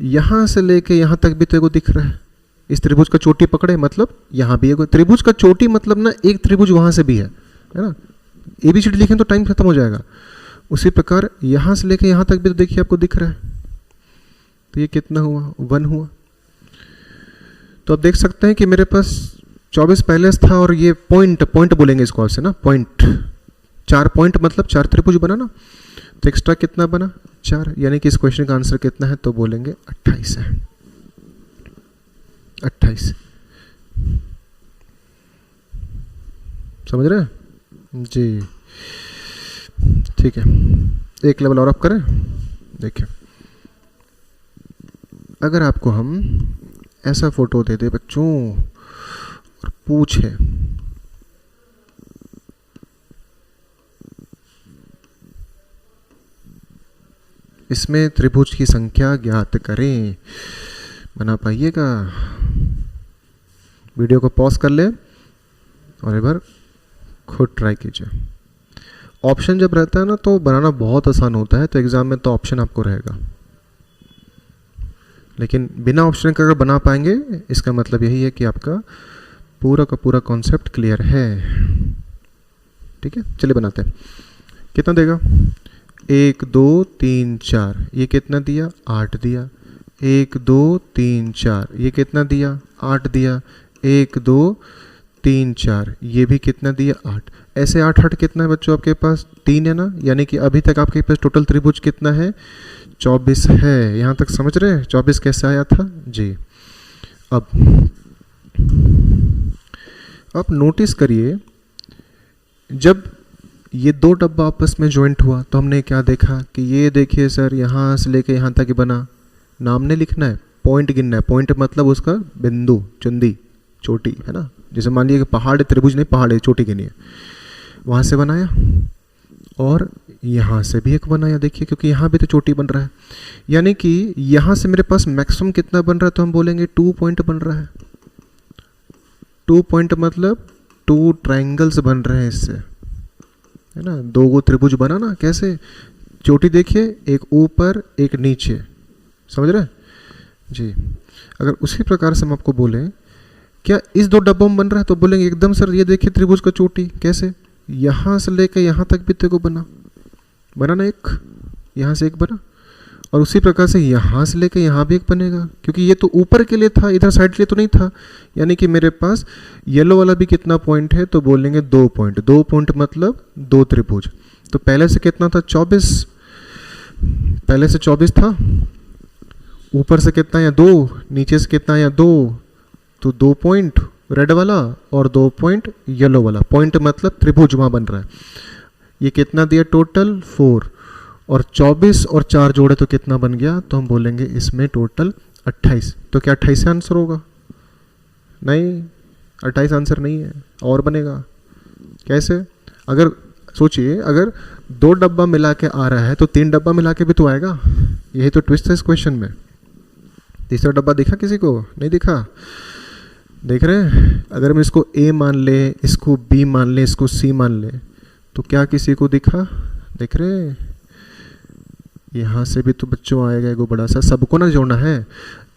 यहाँ से लेके यहाँ तक भी तो एगो दिख रहा है। इस त्रिभुज का चोटी पकड़े मतलब यहाँ भी एगो त्रिभुज का चोटी, मतलब ना एक त्रिभुज वहाँ से भी है ना। ABCD लिखें तो टाइम खत्म हो जाएगा। उसी प्रकार यहाँ से लेके यहाँ तक भी तो देखिए आपको दिख रहा है। तो ये कितना हुआ, 1 हुआ। तो आप देख सकते हैं कि मेरे पास 24 पहले था और ये पॉइंट बोलेंगे इसको आपसे ना, पॉइंट 4 पॉइंट मतलब 4 त्रिभुज बना ना। तो एक्स्ट्रा कितना बना, 4, यानी कि इस क्वेश्चन का आंसर कितना है, तो बोलेंगे 28 है, 28। समझ रहे हैं जी, ठीक है। एक लेवल और अप करें। देखिए अगर आपको हम ऐसा फोटो दे दे बच्चों और पूछे इसमें त्रिभुज की संख्या ज्ञात करें। बना पाइएगा? वीडियो को पॉज कर ले और एक बार खुद ट्राई कीजिए। ऑप्शन जब रहता है ना तो बनाना बहुत आसान होता है, तो एग्जाम में तो ऑप्शन आपको रहेगा, लेकिन बिना ऑप्शन के अगर बना पाएंगे इसका मतलब यही है कि आपका पूरा का पूरा कॉन्सेप्ट क्लियर है। ठीक है, चलिए बनाते हैं। कितना देगा? 1 2 3 4, ये कितना दिया? 8 दिया। 1 2 3 4, ये कितना दिया? 8 दिया। 1 2 3 4, ये भी कितना दिया? 8। ऐसे 8 8 कितना है बच्चों आपके पास? 3 है ना, यानी कि अभी तक आपके पास टोटल त्रिभुज कितना है? 24 है। यहाँ तक समझ रहे हैं 24 कैसे आया था जी। अब नोटिस करिए, जब ये दो डब्बा आपस में ज्वाइंट हुआ तो हमने क्या देखा कि ये देखिए सर, यहाँ से लेके यहाँ तक बना। नाम नहीं लिखना है, पॉइंट गिनना है। पॉइंट मतलब उसका बिंदु, चुंदी, चोटी, है ना। जैसे मान लिया कि पहाड़ त्रिभुज नहीं, पहाड़ है, चोटी गिनी है, वहाँ से बनाया और यहाँ से भी एक बनाया। देखिए क्योंकि यहाँ भी तो चोटी बन रहा है, यानी कि यहाँ से मेरे पास मैक्सिमम कितना बन रहा है, तो हम बोलेंगे 2 पॉइंट बन रहा है। 2 पॉइंट मतलब 2 ट्रायंगल्स बन रहे हैं इससे, है ना। 2 गो त्रिभुज बना ना, कैसे? चोटी देखिए, एक ऊपर एक नीचे, समझ रहे जी। अगर उसी प्रकार से हम आपको बोलें क्या इस 2 डब्बों में बन रहा है, तो बोलेंगे एकदम सर ये देखिए त्रिभुज का चोटी कैसे, यहाँ से लेकर यहाँ तक भी तेरे को बना ना, एक यहाँ से एक बना, और उसी प्रकार से यहाँ से लेकर यहाँ भी एक बनेगा, क्योंकि ये तो ऊपर के लिए था, इधर साइड के लिए तो नहीं था। यानी कि मेरे पास येलो वाला भी कितना पॉइंट है, तो बोलेंगे 2 पॉइंट। 2 पॉइंट मतलब 2 त्रिभुज। तो पहले से कितना था? 24। पहले से 24 था, ऊपर से कितना या 2, नीचे से कितना या 2, तो 2 पॉइंट रेड वाला और 2 पॉइंट येलो वाला। पॉइंट मतलब त्रिभुज वहाँ बन रहा है। ये कितना दिया? टोटल 4, और 24 और 4 जोड़े तो कितना बन गया? तो हम बोलेंगे इसमें टोटल 28। तो क्या 28 से आंसर होगा? नहीं, 28 आंसर नहीं है, और बनेगा। कैसे? अगर सोचिए, अगर 2 डब्बा मिला के आ रहा है तो 3 डब्बा मिला के भी तो आएगा। यही तो ट्विस्ट है इस क्वेश्चन में। तीसरा डब्बा दिखा किसी को? नहीं दिखा? देख रहे हैं? अगर हम इसको A मान ले, इसको B मान ले, इसको C मान ले, तो क्या किसी को दिखा? देख रहे हैं? यहाँ से भी तो बच्चों आएगा एगो बड़ा सा, सबको ना जोड़ना है।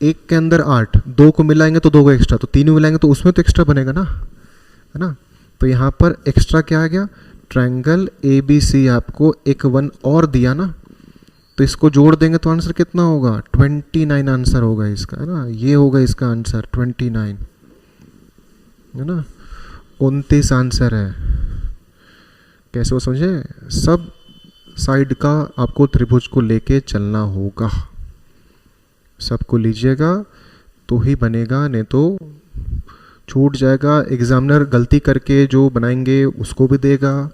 एक के अंदर 8, 2 को मिलाएंगे तो 2 को एक्स्ट्रा, तो 3 मिलाएंगे तो उसमें तो एक्स्ट्रा बनेगा ना, है ना। तो यहाँ पर एक्स्ट्रा क्या आ गया? ट्रायंगल ABC आपको एक 1 और दिया ना, तो इसको जोड़ देंगे तो आंसर कितना होगा? 29 आंसर होगा इसका, है ना। ये होगा इसका आंसर 29, है ना। 29 आंसर है। कैसे वो समझे? सब साइड का आपको त्रिभुज को लेके चलना होगा, सबको लीजिएगा तो ही बनेगा, नहीं तो छूट जाएगा। एग्जामिनर गलती करके जो बनाएंगे उसको भी देगा,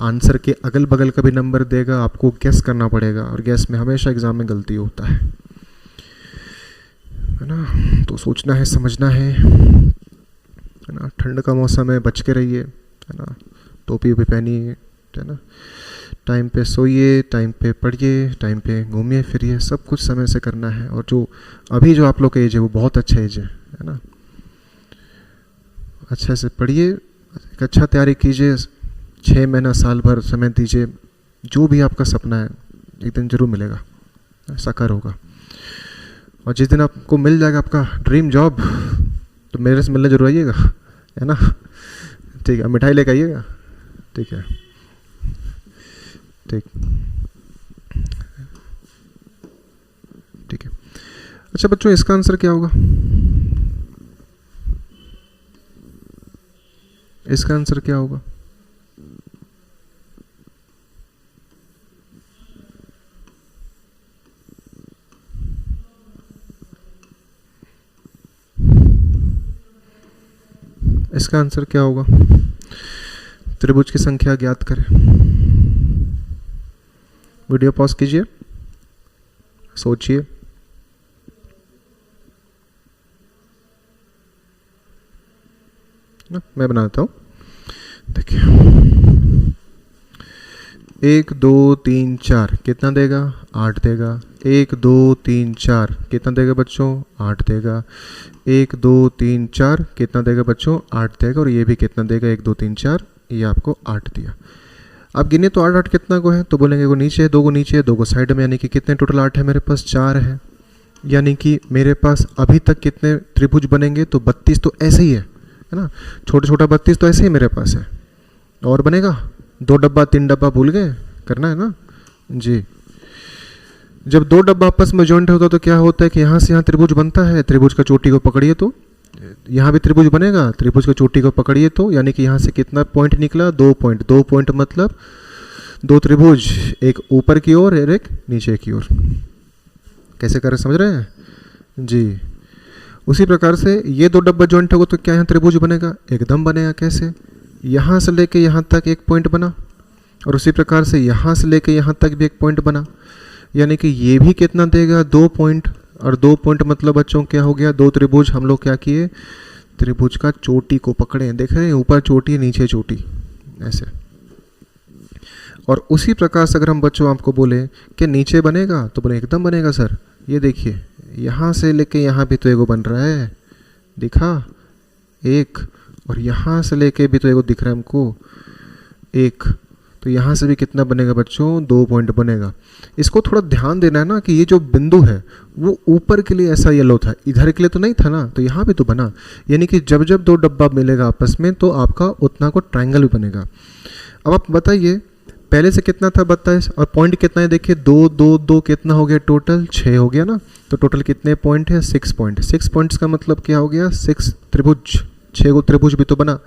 आंसर के अगल बगल का भी नंबर देगा, आपको गैस करना पड़ेगा, और गैस में हमेशा एग्जाम में गलती होता है ना। तो सोचना है, समझना है ना। ठंड का मौसम है, बच के रहिए, है ना। टोपी भी पहनिए, है ना। टाइम पे सोइए, टाइम पे पढ़िए, टाइम पे घूमिए फिरिए, सब कुछ समय से करना है। और जो अभी जो आप लोग का एज है वो बहुत अच्छा एज है ना। अच्छे से पढ़िए, एक अच्छा तैयारी कीजिए, 6 महीना साल भर समय दीजिए। जो भी आपका सपना है एक दिन जरूर मिलेगा, साकार होगा। और जिस दिन आपको मिल जाएगा आपका ड्रीम जॉब, तो मेरे से मिलने जरूर आइएगा, है ना। ठीक है, मिठाई लेकर आइएगा, ठीक है, ठीक है। अच्छा बच्चों, इसका आंसर क्या होगा? इसका आंसर क्या होगा? इसका आंसर क्या होगा? त्रिभुज की संख्या ज्ञात करें। वीडियो पॉज कीजिए, सोचिए। ना, मैं बनाता हूँ। देखिए 1 2 3 4 कितना देगा? 8 देगा। 1 2 3 4 कितना देगा बच्चों? 8 देगा। 1 2 3 4 कितना देगा बच्चों? 8 देगा। और ये भी कितना देगा? 1 2 3 4, ये आपको 8 दिया। अब गिने तो 8 8 कितना को है? तो बोलेंगे को नीचे है, 2 को नीचे है, 2 को साइड में, यानी कि कितने टोटल 8 है मेरे पास? 4 है। यानी कि मेरे पास अभी तक कितने त्रिभुज बनेंगे? तो 32 तो ऐसे ही है ना, छोटा छोटा 32 तो ऐसे ही मेरे पास है। और बनेगा 2 डब्बा 3 डब्बा, भूल गए करना है ना जी। जब 2 डब्बा आपस में जॉइंट होता है तो क्या होता है कि यहाँ से यहाँ त्रिभुज बनता है। त्रिभुज का चोटी को पकड़िए तो यहाँ भी त्रिभुज बनेगा। त्रिभुज का चोटी को पकड़िए तो यानी कि यहाँ से कितना पॉइंट निकला? 2 पॉइंट। 2 पॉइंट मतलब 2 त्रिभुज, एक ऊपर की ओर और एक नीचे की ओर। कैसे कर रहे, समझ रहे हैं जी। उसी प्रकार से ये 2 डब्बा जॉइंट होगा तो क्या यहाँ त्रिभुज बनेगा? एकदम बनेगा। कैसे? यहाँ से लेके यहाँ तक एक पॉइंट बना, और उसी प्रकार से यहाँ से लेके यहाँ तक भी एक पॉइंट बना, यानी कि ये भी कितना देगा? 2 पॉइंट। और 2 पॉइंट मतलब बच्चों क्या हो गया? 2 त्रिभुज हम लोग क्या किए? त्रिभुज का चोटी को पकड़े। देख रहे हैं, ऊपर चोटी नीचे चोटी, ऐसे। और उसी प्रकार से अगर हम बच्चों आपको बोले कि नीचे बनेगा, तो बोले एकदम बनेगा सर। ये देखिए यहाँ से लेके यहाँ भी तो एगो बन रहा है, दिखा? एक। और यहाँ से लेके भी तो एगो दिख रहा है हमको, एक। तो यहाँ से भी कितना बनेगा बच्चों? 2 पॉइंट बनेगा। इसको थोड़ा ध्यान देना है ना कि ये जो बिंदु है वो ऊपर के लिए ऐसा येलो था, इधर के लिए तो नहीं था ना, तो यहाँ भी तो बना। यानी कि जब जब 2 डब्बा मिलेगा आपस में तो आपका उतना को ट्रायंगल भी बनेगा। अब आप बताइए पहले से कितना था 22 और पॉइंट कितना है? देखिए 2 2 2 कितना हो गया टोटल? 6 हो गया ना। तो टोटल कितने पॉइंट है? 6 पॉइंट। 6 पॉइंट्स का मतलब क्या हो गया? 6 त्रिभुज, 6 को त्रिभुज भी तो बना।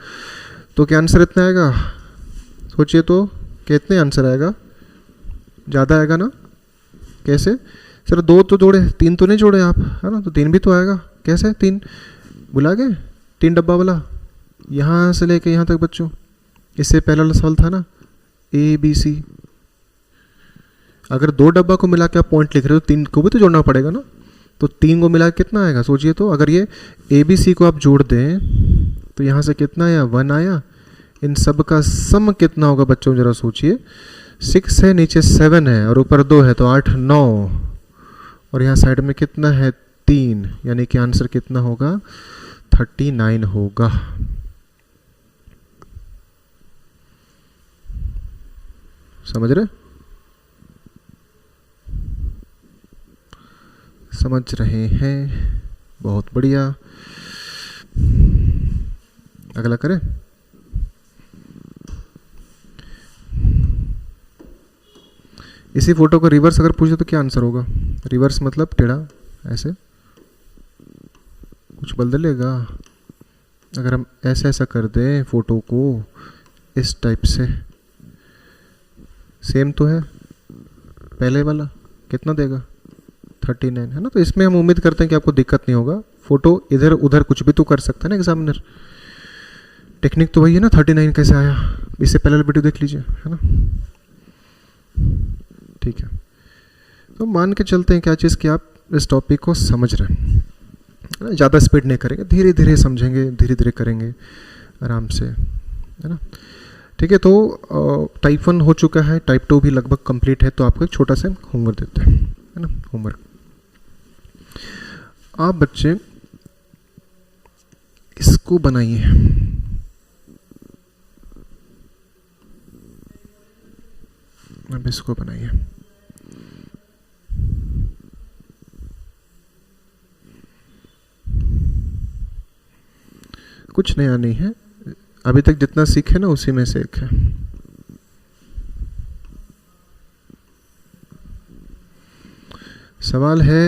तो क्या आंसर इतना आएगा? सोचिए तो कितने आंसर आएगा? ज़्यादा आएगा ना। कैसे सर? 2 तो जोड़े, 3 तो नहीं जोड़े आप, है ना, तो 3 भी तो आएगा। कैसे 3? बुला गए 3 डब्बा वाला, यहाँ से लेके यहाँ तक बच्चों। इससे पहला वाला सवाल था ना ABC। अगर 2 डब्बा को मिला के आप पॉइंट लिख रहे हो, 3 को भी तो जोड़ना पड़ेगा ना। तो 3 को मिला के कितना आएगा? सोचिए तो। अगर ये ABC को आप जोड़ दें तो यहाँ से कितना आया? 1 आया। इन सब का सम कितना होगा बच्चों? जरा सोचिए। 6 है, नीचे 7 है और ऊपर 2 है, तो 8 9। और यहाँ साइड में कितना है? 3। यानी कि आंसर कितना होगा? 39 होगा। समझ रहे? समझ रहे हैं? बहुत बढ़िया। अगला करें। इसी फोटो को रिवर्स अगर पूछे तो क्या आंसर होगा? रिवर्स मतलब टेढ़ा, ऐसे कुछ बदलेगा? अगर हम ऐसा ऐसा कर दें फोटो को इस टाइप से, सेम तो है पहले वाला। कितना देगा? 39 है ना। तो इसमें हम उम्मीद करते हैं कि आपको दिक्कत नहीं होगा। फोटो इधर उधर कुछ भी तो कर सकता है ना एग्जामिनर। टेक्निक तो वही है ना। 39 कैसे आया? इससे पहले वीडियो देख लीजिए, है ना। ठीक है, तो मान के चलते हैं क्या चीज़ कि आप इस टॉपिक को समझ रहे हैं। ज़्यादा स्पीड नहीं करेंगे, धीरे धीरे समझेंगे, धीरे धीरे करेंगे आराम से, है ना। ठीक है, तो टाइप 1 हो चुका है, टाइप 2 भी लगभग कंप्लीट है। तो आपको एक छोटा सा होमवर्क देते हैं, है ना। होमवर्क आप बच्चे इसको बनाइए। अब इसको बनाइए। कुछ नया नहीं है, अभी तक जितना सीखे ना उसी में से एक है। सवाल है,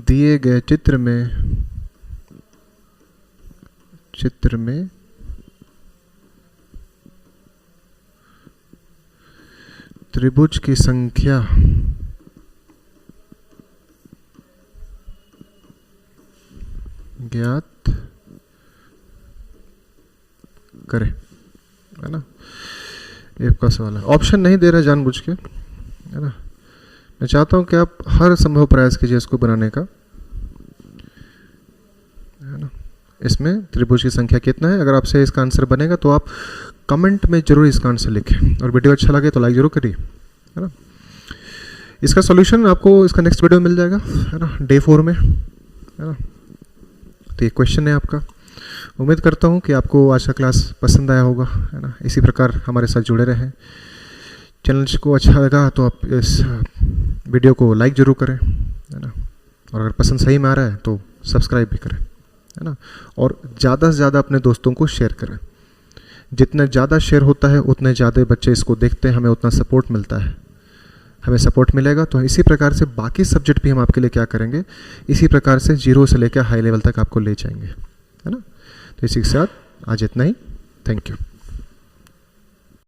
दिए गए चित्र में त्रिभुज की संख्या ज्ञात करें, है ना। ये का सवाल है, ऑप्शन नहीं दे रहा जानबूझ के, है ना। मैं चाहता हूं कि आप हर संभव प्रयास कीजिए इसको बनाने का। इसमें त्रिभुज की संख्या कितना है। अगर आपसे इसका आंसर बनेगा तो आप कमेंट में जरूर इसका आंसर लिखें, और वीडियो अच्छा लगे तो लाइक जरूर करिए, है ना। इसका सॉल्यूशन आपको इसका नेक्स्ट वीडियो में मिल जाएगा, है ना, डे 4 में, है ना। तो ये क्वेश्चन है आपका। उम्मीद करता हूँ कि आपको आज का क्लास पसंद आया होगा, है ना। इसी प्रकार हमारे साथ जुड़े रहें। चैनल को अच्छा लगा तो आप इस वीडियो को लाइक ज़रूर करें, है ना, और अगर पसंद सही में आ रहा है तो सब्सक्राइब भी करें, है ना, और ज़्यादा से ज़्यादा अपने दोस्तों को शेयर करें। जितना ज़्यादा शेयर होता है उतने ज़्यादा बच्चे इसको देखते हैं, हमें उतना सपोर्ट मिलता है। हमें सपोर्ट मिलेगा तो इसी प्रकार से बाकी सब्जेक्ट भी हम आपके लिए क्या करेंगे, इसी प्रकार से 0 से लेकर हाई लेवल तक आपको ले जाएंगे, है ना। तो इसी के साथ आज इतना ही। Thank you.